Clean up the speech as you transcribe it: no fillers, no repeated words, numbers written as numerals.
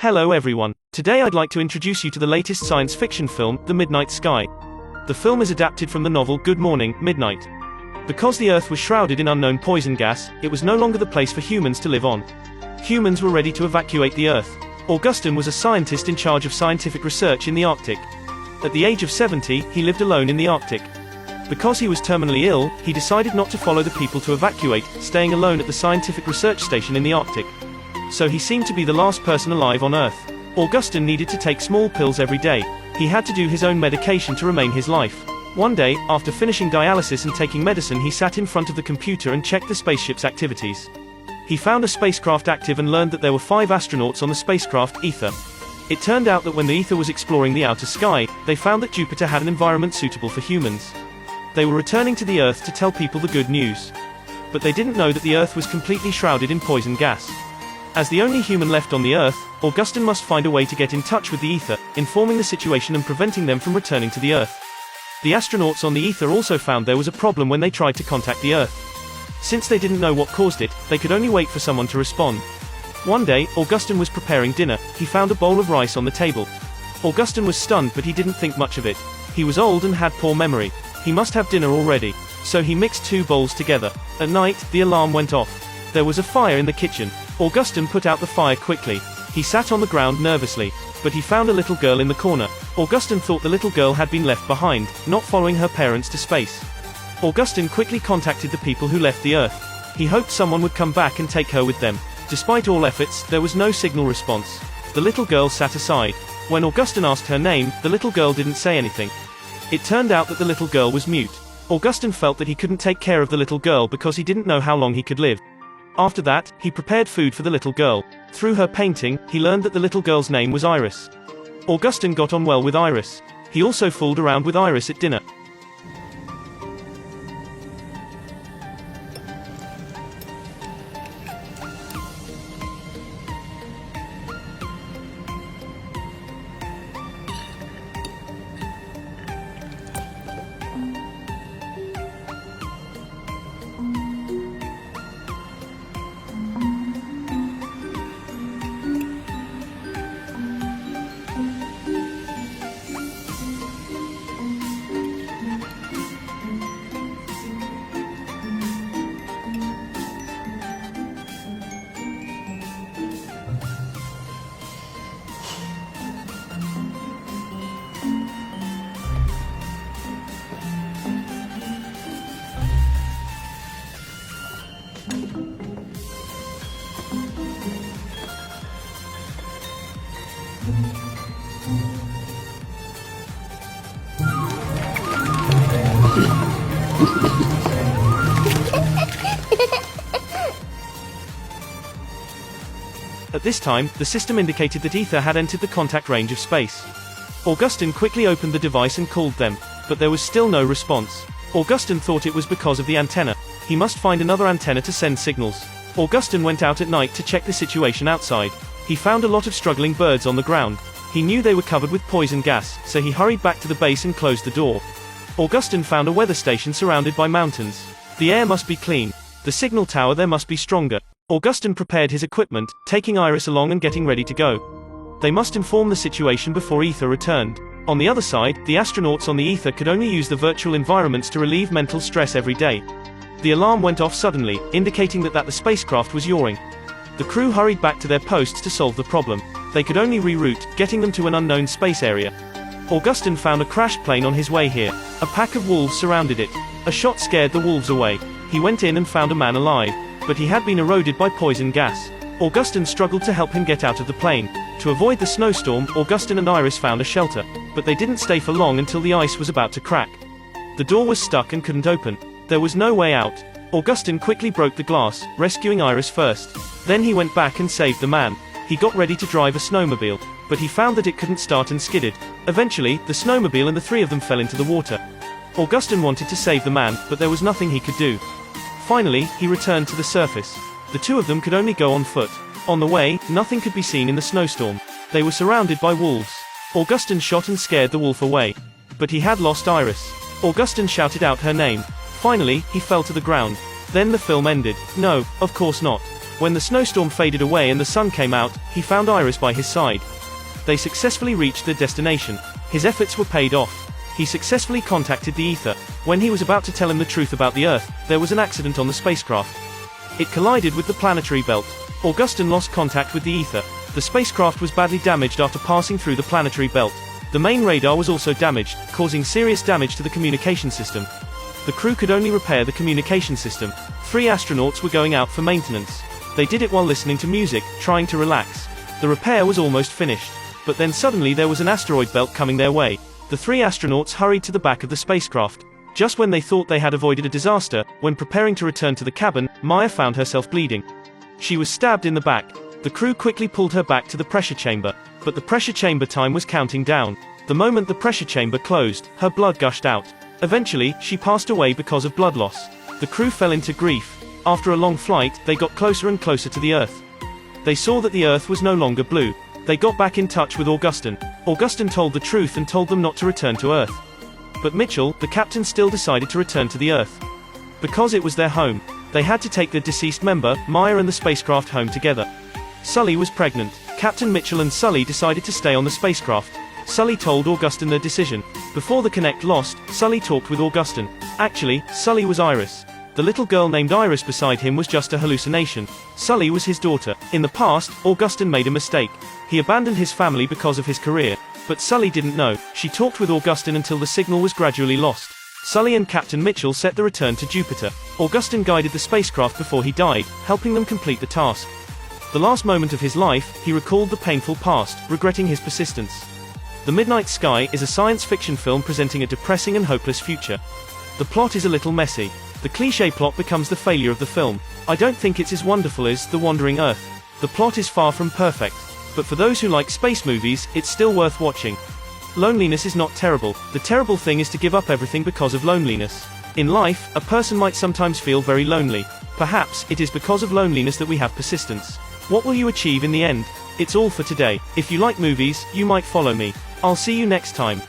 Hello everyone. Today I'd like to introduce you to the latest science fiction film, The Midnight Sky. The film is adapted from the novel Good Morning, Midnight. Because the Earth was shrouded in unknown poison gas, it was no longer the place for humans to live on. Humans were ready to evacuate the Earth. Augustin was a scientist in charge of scientific research in the Arctic. At the age of 70, he lived alone in the Arctic. Because he was terminally ill, he decided not to follow the people to evacuate, staying alone at the scientific research station in the Arctic. So he seemed to be the last person alive on Earth. Augustin needed to take small pills every day. He had to do his own medication to remain his life. One day, after finishing dialysis and taking medicine, he sat in front of the computer and checked the spaceship's activities. He found a spacecraft active and learned that there were 5 astronauts on the spacecraft Ether. It turned out that when the Ether was exploring the outer sky, they found that Jupiter had an environment suitable for humans. They were returning to the Earth to tell people the good news. But they didn't know that the Earth was completely shrouded in poison gas. As the only human left on the Earth, Augustin must find a way to get in touch with the Ether, informing the situation and preventing them from returning to the Earth. The astronauts on the Ether also found there was a problem when they tried to contact the Earth. Since they didn't know what caused it, they could only wait for someone to respond. One day, Augustin was preparing dinner. He found a bowl of rice on the table. Augustin was stunned, but he didn't think much of it. He was old and had poor memory. He must have dinner already. So he mixed 2 bowls together. At night, the alarm went off. There was a fire in the kitchen. Augustin put out the fire quickly. He sat on the ground nervously. But he found a little girl in the corner. Augustin thought the little girl had been left behind, not following her parents to space. Augustin quickly contacted the people who left the Earth. He hoped someone would come back and take her with them. Despite all efforts, there was no signal response. The little girl sat aside. When Augustin asked her name, the little girl didn't say anything. It turned out that the little girl was mute. Augustin felt that he couldn't take care of the little girl because he didn't know how long he could live. After that, he prepared food for the little girl. Through her painting, he learned that the little girl's name was Iris. Augustin got on well with Iris. He also fooled around with Iris at dinner. At this time, the system indicated that Ether had entered the contact range of space. Augustin quickly opened the device and called them, but there was still no response. Augustin thought it was because of the antenna. He must find another antenna to send signals. Augustin went out at night to check the situation outside. He found a lot of struggling birds on the ground. He knew they were covered with poison gas, so he hurried back to the base and closed the door. Augustin found a weather station surrounded by mountains. The air must be clean. The signal tower there must be stronger. Augustin prepared his equipment, taking Iris along and getting ready to go. They must inform the situation before Ether returned. On the other side, the astronauts on the Ether could only use the virtual environments to relieve mental stress every day. The alarm went off suddenly, indicating that the spacecraft was yawing. The crew hurried back to their posts to solve the problem. They could only reroute, getting them to an unknown space area. Augustin found a crashed plane on his way here. A pack of wolves surrounded it. A shot scared the wolves away. He went in and found a man alive. But he had been eroded by poison gas. Augustin struggled to help him get out of the plane. To avoid the snowstorm, Augustin and Iris found a shelter. But they didn't stay for long until the ice was about to crack. The door was stuck and couldn't open. There was no way out. Augustin quickly broke the glass, rescuing Iris first. Then he went back and saved the man. He got ready to drive a snowmobile, but he found that it couldn't start and skidded. Eventually, the snowmobile and the 3 of them fell into the water. Augustin wanted to save the man, but there was nothing he could do. Finally, he returned to the surface. The 2 of them could only go on foot. On the way, nothing could be seen in the snowstorm. They were surrounded by wolves. Augustin shot and scared the wolf away. But he had lost Iris. Augustin shouted out her name. Finally, he fell to the ground. Then the film ended. No, of course not. When the snowstorm faded away and the sun came out, he found Iris by his side. They successfully reached their destination. His efforts were paid off. He successfully contacted the ether. When he was about to tell him the truth about the Earth, there was an accident on the spacecraft. It collided with the planetary belt. Augustin lost contact with the ether. The spacecraft was badly damaged after passing through the planetary belt. The main radar was also damaged, causing serious damage to the communication system. The crew could only repair the communication system. 3 astronauts were going out for maintenance. They did it while listening to music, trying to relax. The repair was almost finished. But then suddenly there was an asteroid belt coming their way. The 3 astronauts hurried to the back of the spacecraft. Just when they thought they had avoided a disaster, when preparing to return to the cabin, Maya found herself bleeding. She was stabbed in the back. The crew quickly pulled her back to the pressure chamber. But the pressure chamber time was counting down. The moment the pressure chamber closed, her blood gushed out. Eventually, she passed away because of blood loss. The crew fell into grief. After a long flight, they got closer and closer to the Earth. They saw that the Earth was no longer blue. They got back in touch with Augustin. Augustin told the truth and told them not to return to Earth. But Mitchell, the captain, still decided to return to the Earth. Because it was their home. They had to take their deceased member, Maya, and the spacecraft home together. Sully was pregnant. Captain Mitchell and Sully decided to stay on the spacecraft. Sully told Augustin their decision. Before the connect lost, Sully talked with Augustin. Actually, Sully was Iris. The little girl named Iris beside him was just a hallucination. Sully was his daughter. In the past, Augustin made a mistake. He abandoned his family because of his career. But Sully didn't know. She talked with Augustin until the signal was gradually lost. Sully and Captain Mitchell set the return to Jupiter. Augustin guided the spacecraft before he died, helping them complete the task. The last moment of his life, he recalled the painful past, regretting his persistence. The Midnight Sky is a science fiction film presenting a depressing and hopeless future. The plot is a little messy. The cliché plot becomes the failure of the film. I don't think it's as wonderful as The Wandering Earth. The plot is far from perfect. But for those who like space movies, it's still worth watching. Loneliness is not terrible. The terrible thing is to give up everything because of loneliness. In life, a person might sometimes feel very lonely. Perhaps it is because of loneliness that we have persistence. What will you achieve in the end? It's all for today. If you like movies, you might follow me. I'll see you next time.